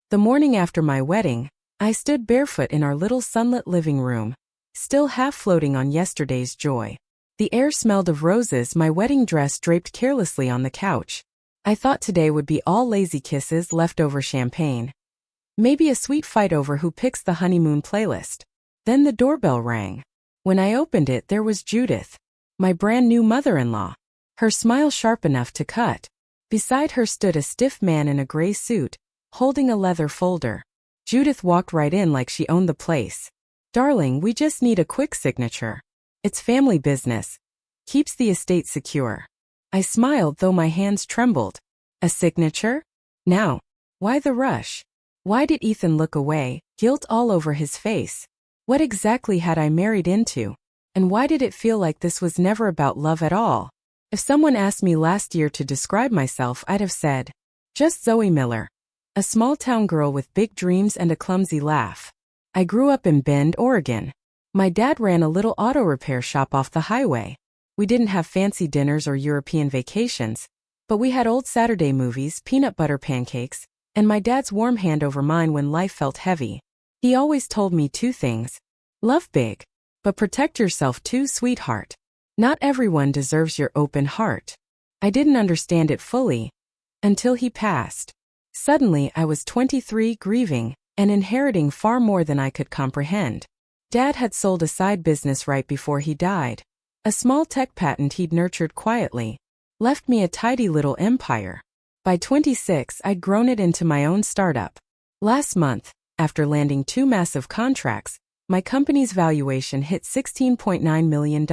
The morning after my wedding, I stood barefoot in our little sunlit living room, still half floating on yesterday's joy. The air smelled of roses, my wedding dress draped carelessly on the couch. I thought today would be all lazy kisses, leftover champagne. Maybe a sweet fight over who picks the honeymoon playlist. Then the doorbell rang. When I opened it, there was Judith, my brand new mother-in-law. Her smile sharp enough to cut. Beside her stood a stiff man in a gray suit, holding a leather folder. Judith walked right in like she owned the place. "Darling, we just need a quick signature. It's family business. Keeps the estate secure." I smiled, though my hands trembled. A signature? Now. Why the rush? Why did Ethan look away, guilt all over his face? What exactly had I married into? And why did it feel like this was never about love at all? If someone asked me last year to describe myself, I'd have said, just Zoe Miller. A small-town girl with big dreams and a clumsy laugh. I grew up in Bend, Oregon. My dad ran a little auto repair shop off the highway. We didn't have fancy dinners or European vacations, but we had old Saturday movies, peanut butter pancakes, and my dad's warm hand over mine when life felt heavy. He always told me two things. Love big, but protect yourself too, sweetheart. Not everyone deserves your open heart. I didn't understand it fully until he passed. Suddenly, I was 23, grieving and inheriting far more than I could comprehend. Dad had sold a side business right before he died. A small tech patent he'd nurtured quietly. Left me a tidy little empire. By 26, I'd grown it into my own startup. Last month, after landing 2 massive contracts, my company's valuation hit $16.9 million.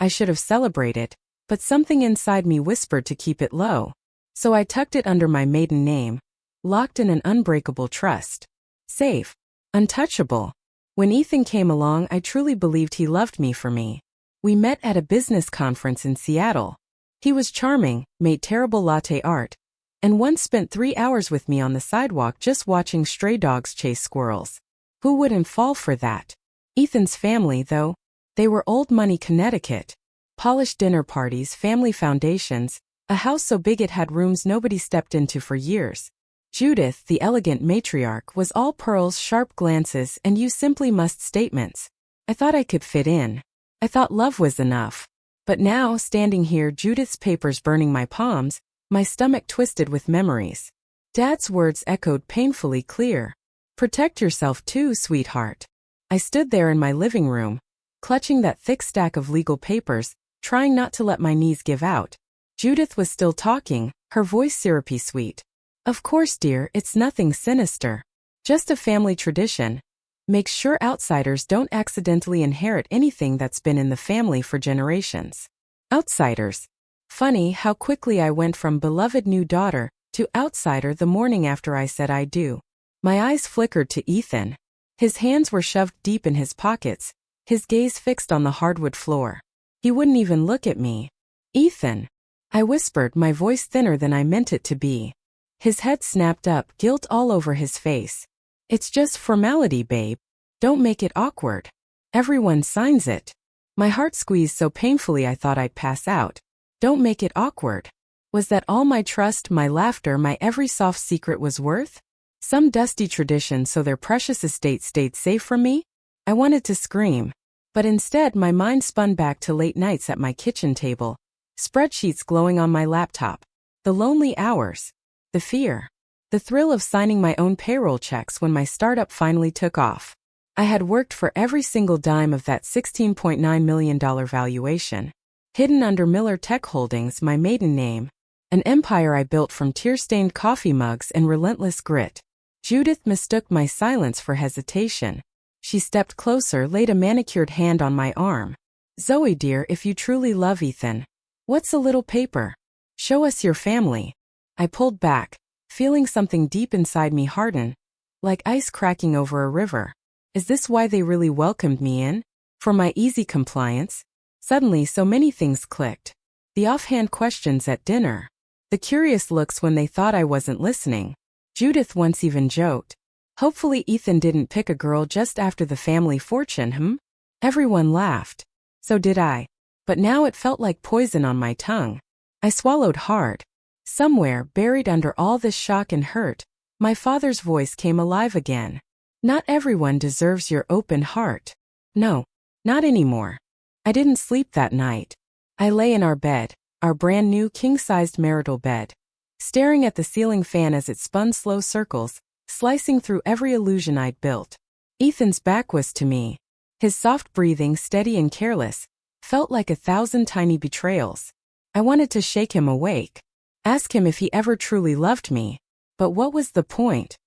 I should have celebrated, but something inside me whispered to keep it low. So I tucked it under my maiden name, locked in an unbreakable trust. Safe. Untouchable. When Ethan came along, I truly believed he loved me for me. We met at a business conference in Seattle. He was charming, made terrible latte art, and once spent 3 hours with me on the sidewalk just watching stray dogs chase squirrels. Who wouldn't fall for that? Ethan's family, though, they were old money Connecticut. Polished dinner parties, family foundations, a house so big it had rooms nobody stepped into for years. Judith, the elegant matriarch, was all pearls, sharp glances, and "you simply must" statements. I thought I could fit in. I thought love was enough. But now, standing here, Judith's papers burning my palms, my stomach twisted with memories. Dad's words echoed painfully clear. Protect yourself too, sweetheart. I stood there in my living room, clutching that thick stack of legal papers, trying not to let my knees give out. Judith was still talking, her voice syrupy sweet. "Of course, dear, it's nothing sinister. Just a family tradition. Make sure outsiders don't accidentally inherit anything that's been in the family for generations." Outsiders. Funny how quickly I went from beloved new daughter to outsider the morning after I said I do. My eyes flickered to Ethan. His hands were shoved deep in his pockets, his gaze fixed on the hardwood floor. He wouldn't even look at me. "Ethan," I whispered, my voice thinner than I meant it to be. His head snapped up, guilt all over his face. "It's just formality, babe. Don't make it awkward. Everyone signs it." My heart squeezed so painfully I thought I'd pass out. Don't make it awkward. Was that all my trust, my laughter, my every soft secret was worth? Some dusty tradition so their precious estate stayed safe from me? I wanted to scream. But instead my mind spun back to late nights at my kitchen table, spreadsheets glowing on my laptop, the lonely hours, the fear, the thrill of signing my own payroll checks when my startup finally took off. I had worked for every single dime of that $16.9 million valuation. Hidden under Miller Tech Holdings, my maiden name. An empire I built from tear-stained coffee mugs and relentless grit. Judith mistook my silence for hesitation. She stepped closer, laid a manicured hand on my arm. "Zoe dear, if you truly love Ethan, what's a little paper? Show us your family." I pulled back, feeling something deep inside me harden, like ice cracking over a river. Is this why they really welcomed me in? For my easy compliance? Suddenly so many things clicked. The offhand questions at dinner. The curious looks when they thought I wasn't listening. Judith once even joked, "Hopefully Ethan didn't pick a girl just after the family fortune, Everyone laughed. So did I. But now it felt like poison on my tongue. I swallowed hard. Somewhere, buried under all this shock and hurt, My father's voice came alive again. Not everyone deserves your open heart. No, not anymore. I didn't sleep that night. I lay in our bed, our brand new king-sized marital bed, staring at the ceiling fan as it spun slow circles, slicing through every illusion I'd built. Ethan's back was to me. His soft breathing, steady and careless, felt like 1,000 tiny betrayals. I wanted to shake him awake, ask him if he ever truly loved me, but what was the point?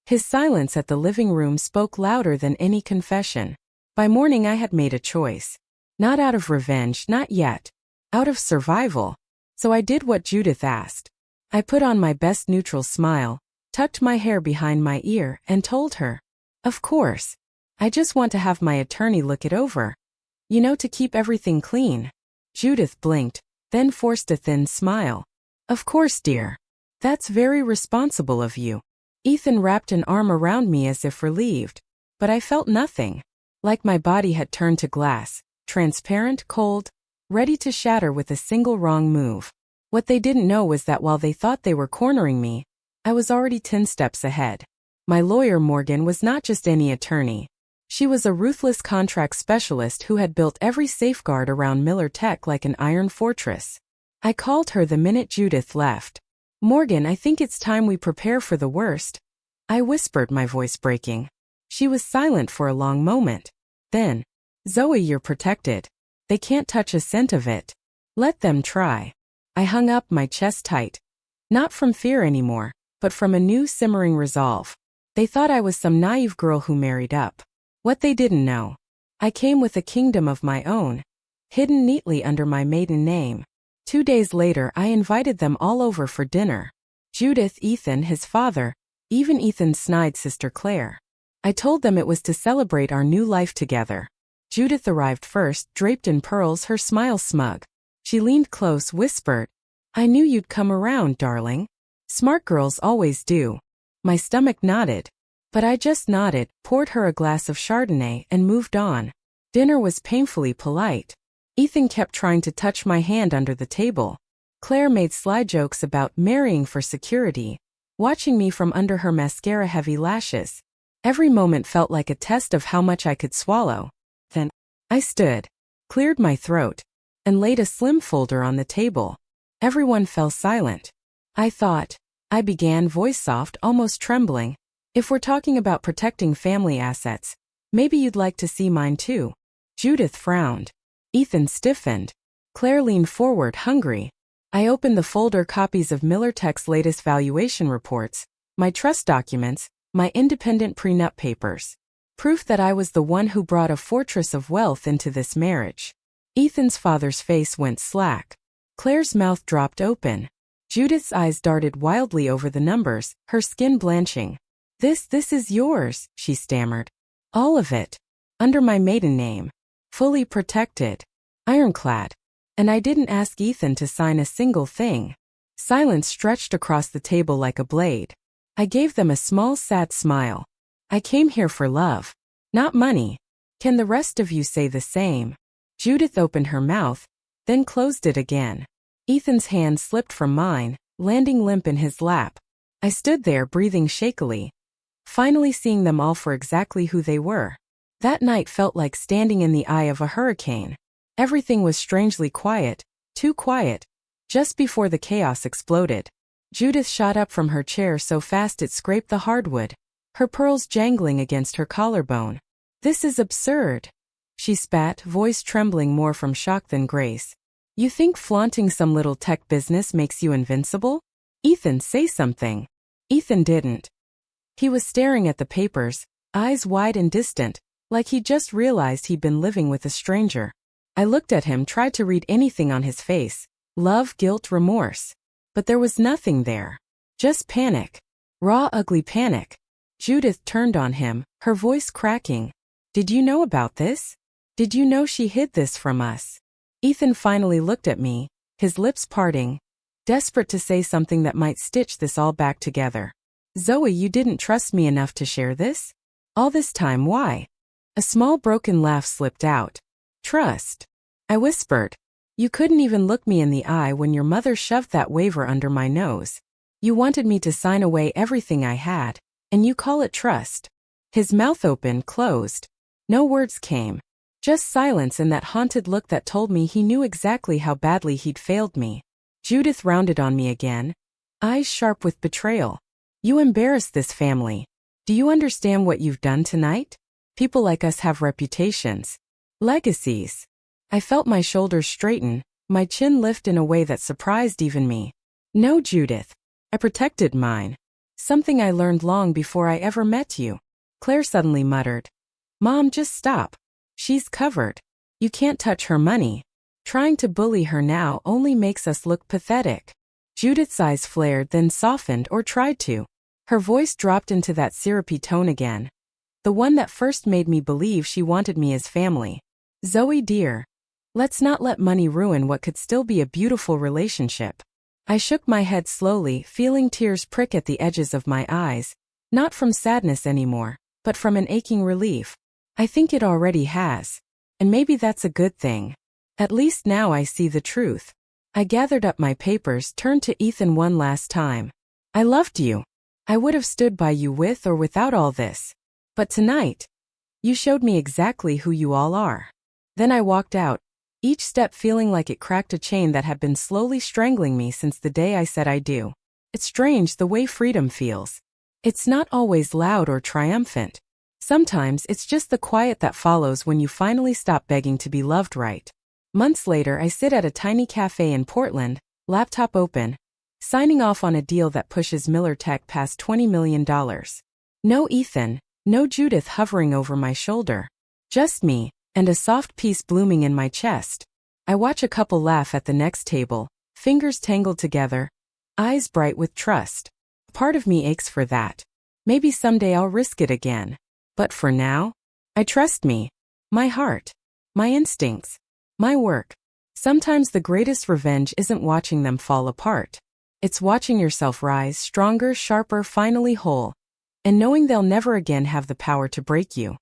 His silence at the living room spoke louder than any confession. By morning I had made a choice. Not out of revenge, not yet. Out of survival. So I did what Judith asked. I put on my best neutral smile, tucked my hair behind my ear, and told her, "Of course. I just want to have my attorney look it over. You know, to keep everything clean." Judith blinked, then forced a thin smile. "Of course, dear. That's very responsible of you." Ethan wrapped an arm around me as if relieved, but I felt nothing. Like my body had turned to glass, transparent, cold, ready to shatter with a single wrong move. What they didn't know was that while they thought they were cornering me, I was already 10 steps ahead. My lawyer Morgan was not just any attorney. She was a ruthless contract specialist who had built every safeguard around Miller Tech like an iron fortress. I called her the minute Judith left. "Morgan, I think it's time we prepare for the worst," I whispered, my voice breaking. She was silent for a long moment. Then, "Zoe, you're protected. They can't touch a cent of it. Let them try." I hung up, my chest tight. Not from fear anymore, but from a new simmering resolve. They thought I was some naive girl who married up. What they didn't know. I came with a kingdom of my own, hidden neatly under my maiden name. 2 days later I invited them all over for dinner. Judith, Ethan, his father, even Ethan's snide sister Claire. I told them it was to celebrate our new life together. Judith arrived first, draped in pearls, her smile smug. She leaned close, whispered, "I knew you'd come around, darling. Smart girls always do." My stomach nodded. But I just nodded, poured her a glass of Chardonnay, and moved on. Dinner was painfully polite. Ethan kept trying to touch my hand under the table. Claire made sly jokes about marrying for security, watching me from under her mascara-heavy lashes. Every moment felt like a test of how much I could swallow. Then, I stood, cleared my throat, and laid a slim folder on the table. Everyone fell silent. I began, voice soft, almost trembling. "If we're talking about protecting family assets, maybe you'd like to see mine too." Judith frowned. Ethan stiffened. Claire leaned forward, hungry. I opened the folder, copies of Miller Tech's latest valuation reports, my trust documents, my independent prenup papers. Proof that I was the one who brought a fortress of wealth into this marriage. Ethan's father's face went slack. Claire's mouth dropped open. Judith's eyes darted wildly over the numbers, her skin blanching. This is yours," she stammered. "All of it. Under my maiden name. Fully protected. Ironclad." And I didn't ask Ethan to sign a single thing. Silence stretched across the table like a blade. I gave them a small, sad smile. "I came here for love. Not money. Can the rest of you say the same?" Judith opened her mouth, then closed it again. Ethan's hand slipped from mine, landing limp in his lap. I stood there, breathing shakily, finally seeing them all for exactly who they were. That night felt like standing in the eye of a hurricane. Everything was strangely quiet, too quiet. Just before the chaos exploded, Judith shot up from her chair so fast it scraped the hardwood, her pearls jangling against her collarbone. "This is absurd," she spat, voice trembling more from shock than grace. "You think flaunting some little tech business makes you invincible? Ethan, say something." Ethan didn't. He was staring at the papers, eyes wide and distant, like he just realized he'd been living with a stranger. I looked at him, tried to read anything on his face. Love, guilt, remorse. But there was nothing there. Just panic. Raw, ugly panic. Judith turned on him, her voice cracking. "Did you know about this? Did you know she hid this from us?" Ethan finally looked at me, his lips parting, desperate to say something that might stitch this all back together. "Zoe, you didn't trust me enough to share this? All this time, why?" A small broken laugh slipped out. "Trust," I whispered. "You couldn't even look me in the eye when your mother shoved that waiver under my nose. You wanted me to sign away everything I had, and you call it trust. His mouth opened, closed. No words came. Just silence and that haunted look that told me he knew exactly how badly he'd failed me. Judith rounded on me again, eyes sharp with betrayal. You embarrassed this family. Do you understand what you've done tonight? People like us have reputations. Legacies. I felt my shoulders straighten, my chin lift in a way that surprised even me. No, Judith. I protected mine. Something I learned long before I ever met you. Claire suddenly muttered. Mom, just stop. She's covered. You can't touch her money. Trying to bully her now only makes us look pathetic. Judith's eyes flared, then softened or tried to. Her voice dropped into that syrupy tone again. The one that first made me believe she wanted me as family. Zoe dear. Let's not let money ruin what could still be a beautiful relationship. I shook my head slowly, feeling tears prick at the edges of my eyes, not from sadness anymore, but from an aching relief. I think it already has. And maybe that's a good thing. At least now I see the truth. I gathered up my papers, turned to Ethan one last time. I loved you. I would have stood by you with or without all this. But tonight, you showed me exactly who you all are. Then I walked out, each step feeling like it cracked a chain that had been slowly strangling me since the day I said I do. It's strange the way freedom feels. It's not always loud or triumphant. Sometimes it's just the quiet that follows when you finally stop begging to be loved right. Months later, I sit at a tiny cafe in Portland, laptop open, signing off on a deal that pushes Miller Tech past $20 million. No Ethan, no Judith hovering over my shoulder. Just me, and a soft peace blooming in my chest. I watch a couple laugh at the next table, fingers tangled together, eyes bright with trust. Part of me aches for that. Maybe someday I'll risk it again. But for now, I trust me, my heart, my instincts, my work. Sometimes the greatest revenge isn't watching them fall apart. It's watching yourself rise stronger, sharper, finally whole, and knowing they'll never again have the power to break you.